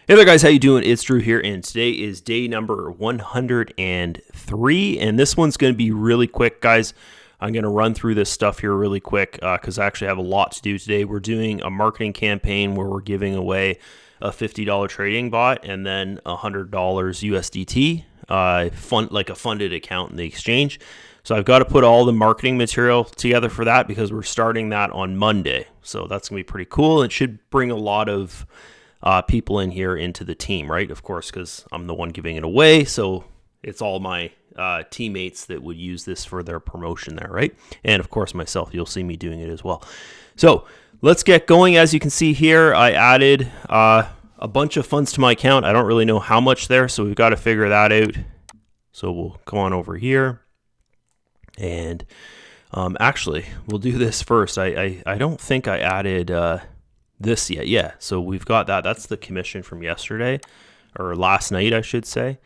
Hey there guys, how you doing? It's Drew here, and today is day number 103, and this one's going to be really quick, guys. I'm going to run through this stuff here really quick because I actually have a lot to do today. We're doing a marketing campaign where we're giving away a $50 trading bot and then $100 USDT, like a funded account in the exchange. So I've got to put all the marketing material together for that because we're starting that on Monday. So that's going to be pretty cool. It should bring a lot of people in here into the team, right? Of course, because I'm the one giving it away. So it's all my teammates that would use this for their promotion there, right? And of course, myself, you'll see me doing it as well. So let's get going. As you can see here, I added a bunch of funds to my account. I don't really know how much there, so we've got to figure that out. So we'll come on over here. And actually, we'll do this first. I don't think I added this yet. Yeah, so we've got that. That's the commission from yesterday, or last night, I should say,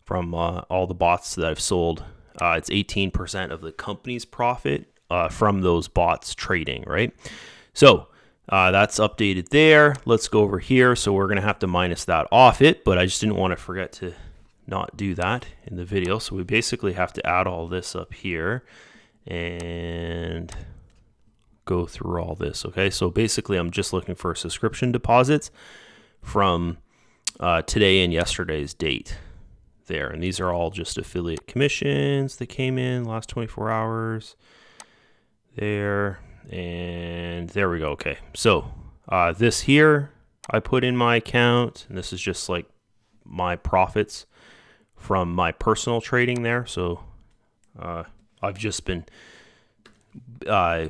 from all the bots that I've sold. It's 18% of the company's profit from those bots trading, right? So that's updated there. Let's go over here. So we're going to have to minus that off it, but I just didn't want to forget to not do that in the video. So we basically have to add all this up here and go through all this. Okay, so basically I'm just looking for subscription deposits from today and yesterday's date there, and these are all just affiliate commissions that came in last 24 hours there, and there we go. Okay, so this here I put in my account, and this is just like my profits from my personal trading there. So I've just been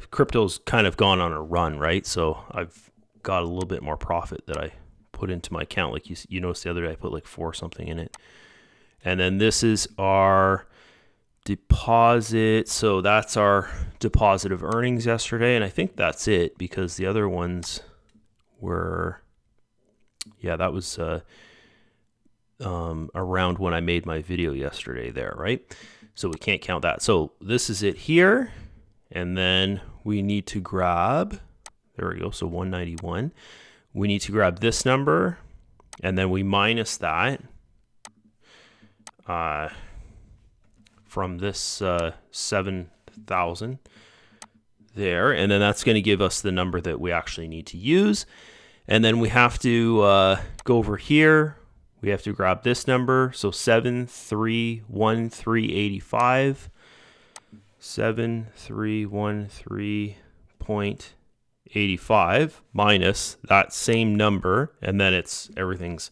crypto's kind of gone on a run, right? So I've got a little bit more profit that I put into my account. Like you noticed the other day, I put like 4 something in it. And then this is our deposit. So that's our deposit of earnings yesterday. And I think that's it because the other ones were, yeah, that was around when I made my video yesterday there, right? So we can't count that. So this is it here. And then we need to grab, there we go, so 191. We need to grab this number, and then we minus that from this 7,000 there, and then that's going to give us the number that we actually need to use. And then we have to go over here. We have to grab this number, so 731385. 7313.85 minus that same number, and then everything's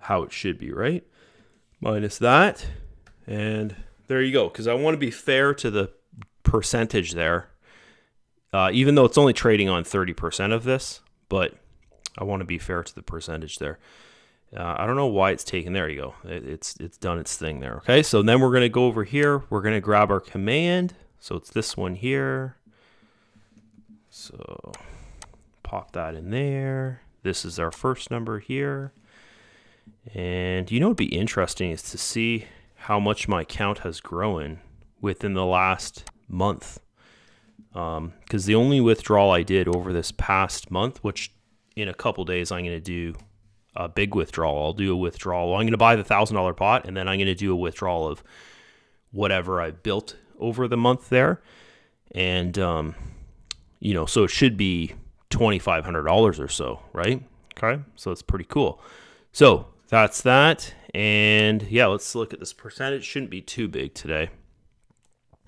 how it should be, right? Minus that, and there you go. Because I want to be fair to the percentage there, even though it's only trading on 30% of this, but I want to be fair to the percentage there. I don't know why it's taken. There you go. It's done its thing there. Okay, so then we're going to go over here. We're going to grab our command. So it's this one here. So pop that in there. This is our first number here. And you know what would be interesting is to see how much my account has grown within the last month. Because the only withdrawal I did over this past month, which in a couple days I'm going to do a big withdrawal. I'll do a withdrawal. I'm going to buy the $1,000 pot, and then I'm going to do a withdrawal of whatever I built over the month there. And, so it should be $2,500 or so, right? Okay. So it's pretty cool. So that's that. And yeah, let's look at this percentage. Shouldn't be too big today.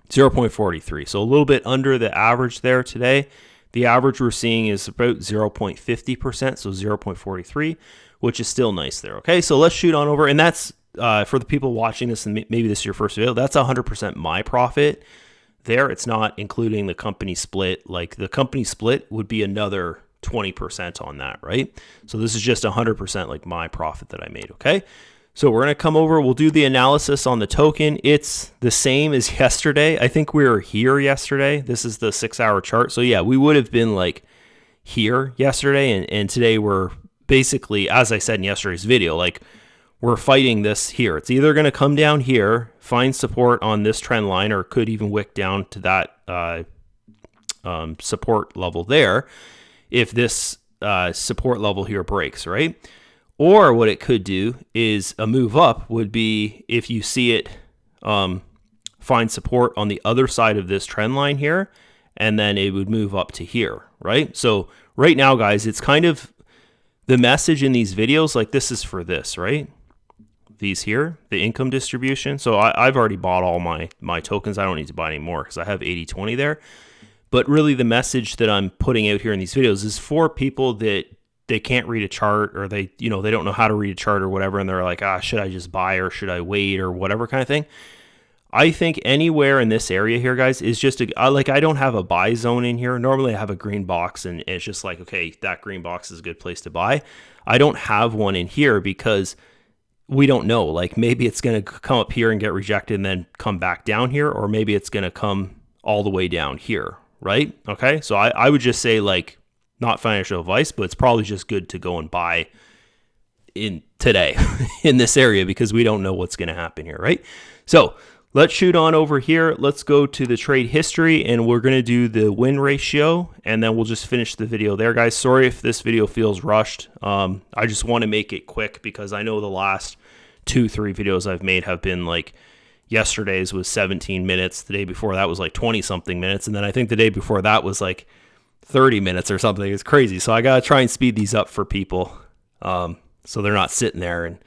0.43. So a little bit under the average there today. The average we're seeing is about 0.50%, so 0.43, which is still nice there. Okay, so let's shoot on over. And that's, for the people watching this, and maybe this is your first video, that's 100% my profit there. It's not including the company split. Like the company split would be another 20% on that, right? So this is just 100% like my profit that I made, okay? So we're going to come over. We'll do the analysis on the token. It's the same as yesterday. I think we were here yesterday. This is the 6-hour chart. So yeah, we would have been like here yesterday. And today we're basically, as I said in yesterday's video, like we're fighting this here. It's either going to come down here, find support on this trend line, or it could even wick down to that support level there if this support level here breaks, right? Or what it could do is a move up would be if you see it find support on the other side of this trend line here, and then it would move up to here, right? So right now, guys, it's kind of the message in these videos, like this is for this, right? These here, the income distribution. So I've already bought all my tokens. I don't need to buy any more because I have 80-20 there. But really the message that I'm putting out here in these videos is for people that they can't read a chart, or they don't know how to read a chart or whatever, and they're like, should I just buy or should I wait or whatever kind of thing. I think anywhere in this area here, guys, is just like I don't have a buy zone in here. Normally I have a green box and it's just like, okay, that green box is a good place to buy. I don't have one in here because we don't know. Like maybe it's going to come up here and get rejected and then come back down here, or maybe it's going to come all the way down here, right? Okay, so I would just say, like, not financial advice, but it's probably just good to go and buy in today in this area because we don't know what's going to happen here, right? So let's shoot on over here. Let's go to the trade history, and we're going to do the win ratio, and then we'll just finish the video there, guys. Sorry if this video feels rushed. I just want to make it quick because I know the last 2-3 videos I've made have been like, yesterday's was 17 minutes. The day before that was like 20 something minutes. And then I think the day before that was like 30 minutes or something. It's crazy. So I got to try and speed these up for people. So they're not sitting there and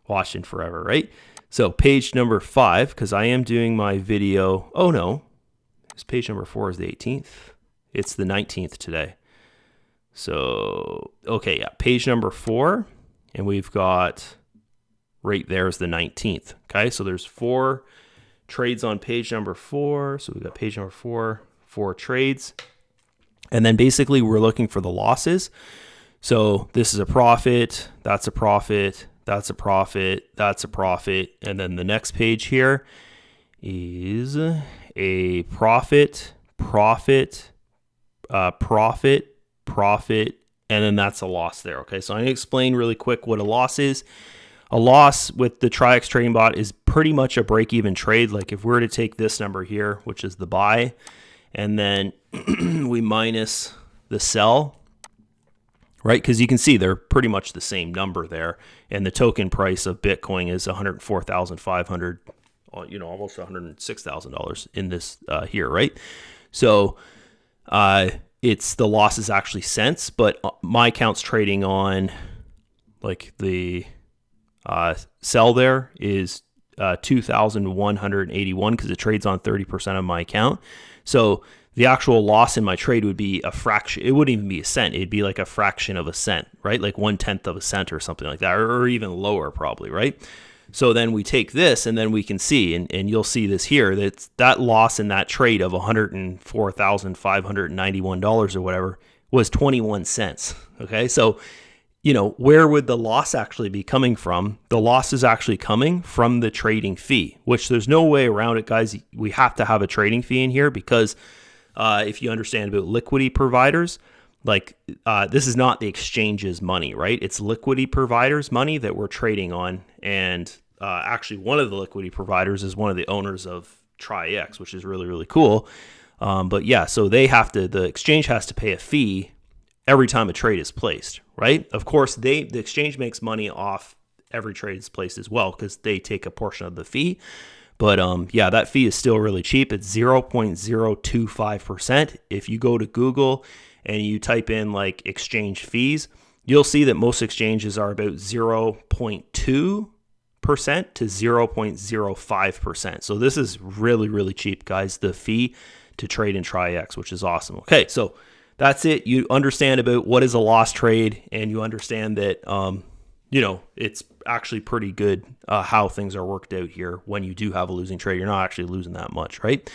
watching forever, right? So page number 5, because I am doing my video. Oh no, this page number 4 is the 18th. It's the 19th today. So, okay, yeah, page number 4, and we've got right there is the 19th. Okay, so there's 4 trades on page number 4. So we've got page number 4 trades. And then basically we're looking for the losses. So this is a profit, that's a profit, that's a profit, that's a profit. And then the next page here is a profit, profit, profit, profit, and then that's a loss there. Okay, so I'm going to explain really quick what a loss is. A loss with the Traiex trading bot is pretty much a break-even trade. Like if we were to take this number here, which is the buy, and then we minus the sell, right? Because you can see they're pretty much the same number there. And the token price of Bitcoin is $104,500, almost $106,000 in this here, right? So it's the loss is actually cents, but my account's trading on like the sell there is 2,181 because it trades on 30% of my account. So the actual loss in my trade would be a fraction. It wouldn't even be a cent. It'd be like a fraction of a cent, right? Like 1/10 of a cent or something like that, or even lower probably, right? So then we take this and then we can see, and you'll see this here, that loss in that trade of $104,591 or whatever was 21 cents. Okay, so where would the loss actually be coming from? The loss is actually coming from the trading fee, which there's no way around it, guys. We have to have a trading fee in here because if you understand about liquidity providers, like this is not the exchange's money, right? It's liquidity providers' money that we're trading on. And actually one of the liquidity providers is one of the owners of Traiex, which is really, really cool. But yeah, so the exchange has to pay a fee every time a trade is placed, right? Of course, the exchange makes money off every trade is placed as well because they take a portion of the fee. But yeah, that fee is still really cheap. It's 0.025%. If you go to Google and you type in like exchange fees, you'll see that most exchanges are about 0.2% to 0.05%. So this is really, really cheap, guys, the fee to trade in Traiex, which is awesome. Okay, so that's it. You understand about what is a loss trade, and you understand that, it's actually pretty good how things are worked out here. When you do have a losing trade, you're not actually losing that much, right?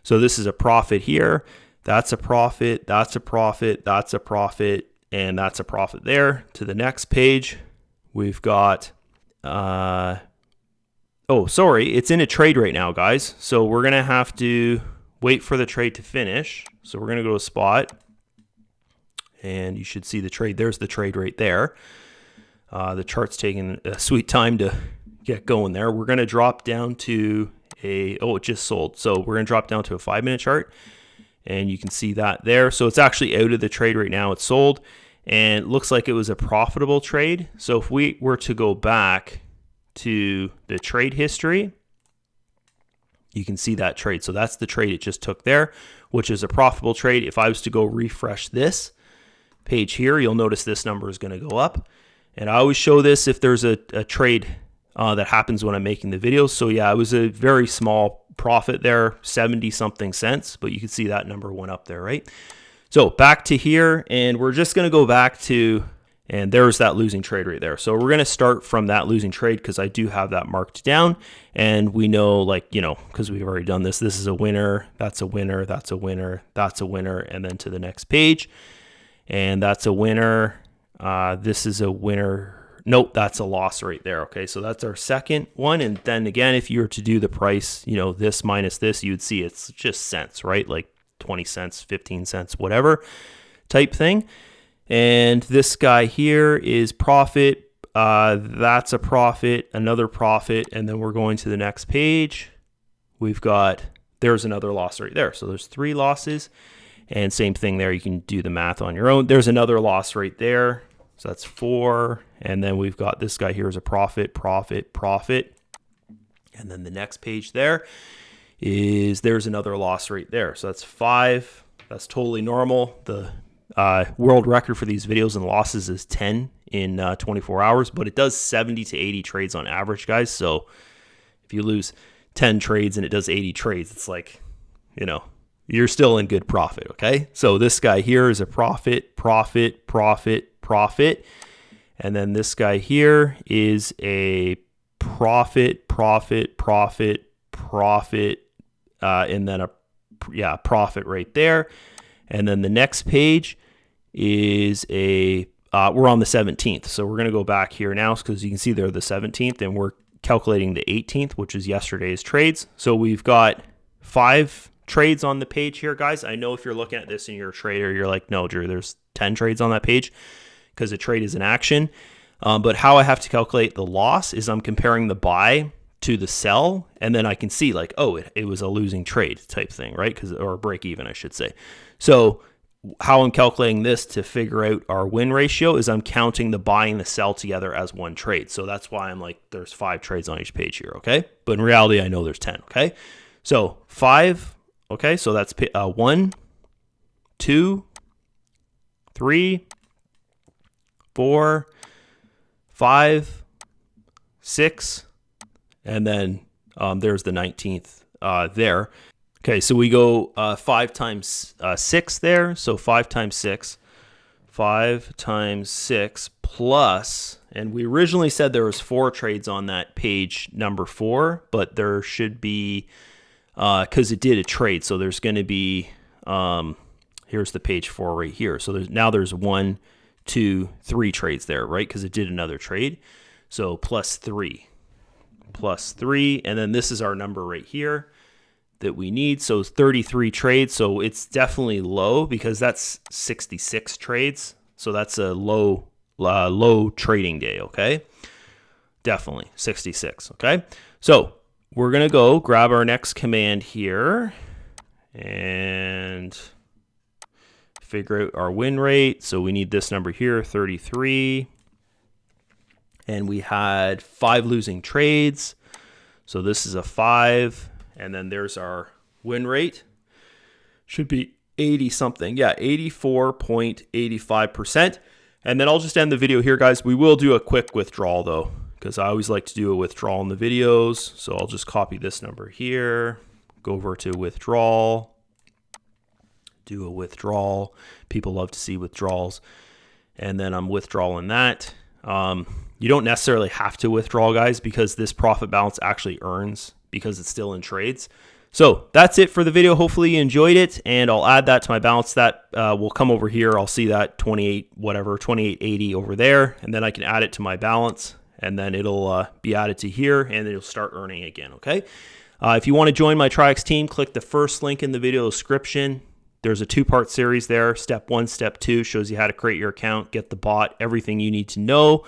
So this is a profit here. That's a profit. That's a profit. That's a profit. And that's a profit there. To the next page, we've got, it's in a trade right now, guys. So we're going to have to wait for the trade to finish. So we're going to go to spot. And you should see the trade. There's the trade right there. The chart's taking a sweet time to get going there. We're going to drop down to it just sold. So we're going to drop down to a 5-minute chart. And you can see that there. So it's actually out of the trade right now. It's sold. and it looks like it was a profitable trade. So if we were to go back to the trade history, you can see that trade. So that's the trade it just took there, which is a profitable trade. If I was to go refresh this page here, you'll notice this number is going to go up. And I always show this if there's a trade that happens when I'm making the videos. So yeah, it was a very small profit there, 70 something cents, but you can see that number went up there, right? So back to here, and we're just going to go back to, and there's that losing trade right there. So we're going to start from that losing trade because I do have that marked down, and we know, like, you know, because we've already done this, this is a winner, that's a winner, that's a winner, that's a winner, and then to the next page, and that's a winner. This is a winner. Nope, that's a loss right there. Okay, so that's our second one. And then again, if you were to do the price, you know, this minus this, you would see it's just cents, right? Like 20 cents, 15 cents, whatever type thing. And this guy here is profit. That's a profit, another profit. And then we're going to the next page. We've got, there's another loss right there. So there's 3 losses. And same thing there. You can do the math on your own. There's another loss right there. So that's 4. And then we've got this guy here is a profit, profit, profit. And then the next page there's another loss right there. So that's 5. That's totally normal. The world record for these videos and losses is 10 in 24 hours, but it does 70 to 80 trades on average, guys. So if you lose 10 trades and it does 80 trades, it's like, you know, you're still in good profit, okay? So this guy here is a profit, profit, profit, profit. And then this guy here is a profit, profit, profit, profit, and then a profit right there. And then the next page is we're on the 17th. So we're going to go back here now because you can see they're the 17th, and we're calculating the 18th, which is yesterday's trades. So we've got 5 trades on the page here, guys. I know if you're looking at this and you're a trader, you're like, no, Drew, there's 10 trades on that page because a trade is an action. But how I have to calculate the loss is I'm comparing the buy to the sell, and then I can see like, oh, it was a losing trade type thing, right? Or a break even, I should say. So how I'm calculating this to figure out our win ratio is I'm counting the buy and the sell together as one trade. So that's why I'm like, there's 5 trades on each page here, okay? But in reality, I know there's 10, okay? So 5, okay, so that's 1, 2, 3, 4, 5, 6, and then there's the 19th there. Okay, so we go 5 times 6 there. So 5 times 6. 5 times 6 plus, and we originally said there was 4 trades on that page number 4, but there should be, because it did a trade, so there's going to be, here's the page 4 right here. So there's 1, 2, 3 trades there, right? Because it did another trade. So plus 3, and then this is our number right here that we need. So 33 trades. So it's definitely low because that's 66 trades. So that's a low trading day. Okay. Definitely 66. Okay. So we're going to go grab our next command here and figure out our win rate. So we need this number here, 33. And we had 5 losing trades. So this is a 5. And then there's our win rate. Should be 80 something. Yeah, 84.85%. And then I'll just end the video here, guys. We will do a quick withdrawal, though, because I always like to do a withdrawal in the videos. So I'll just copy this number here, go over to withdrawal, do a withdrawal. People love to see withdrawals. And then I'm withdrawing that. You don't necessarily have to withdraw, guys, because this profit balance actually earns because it's still in trades. So that's it for the video. Hopefully you enjoyed it, and I'll add that to my balance. That will come over here. I'll see that 2880 over there, and then I can add it to my balance, and then it'll be added to here, and it'll start earning again, okay? If you want to join my Traiex team, click the first link in the video description. There's a 2-part series there. Step 1, Step 2 shows you how to create your account, get the bot, everything you need to know.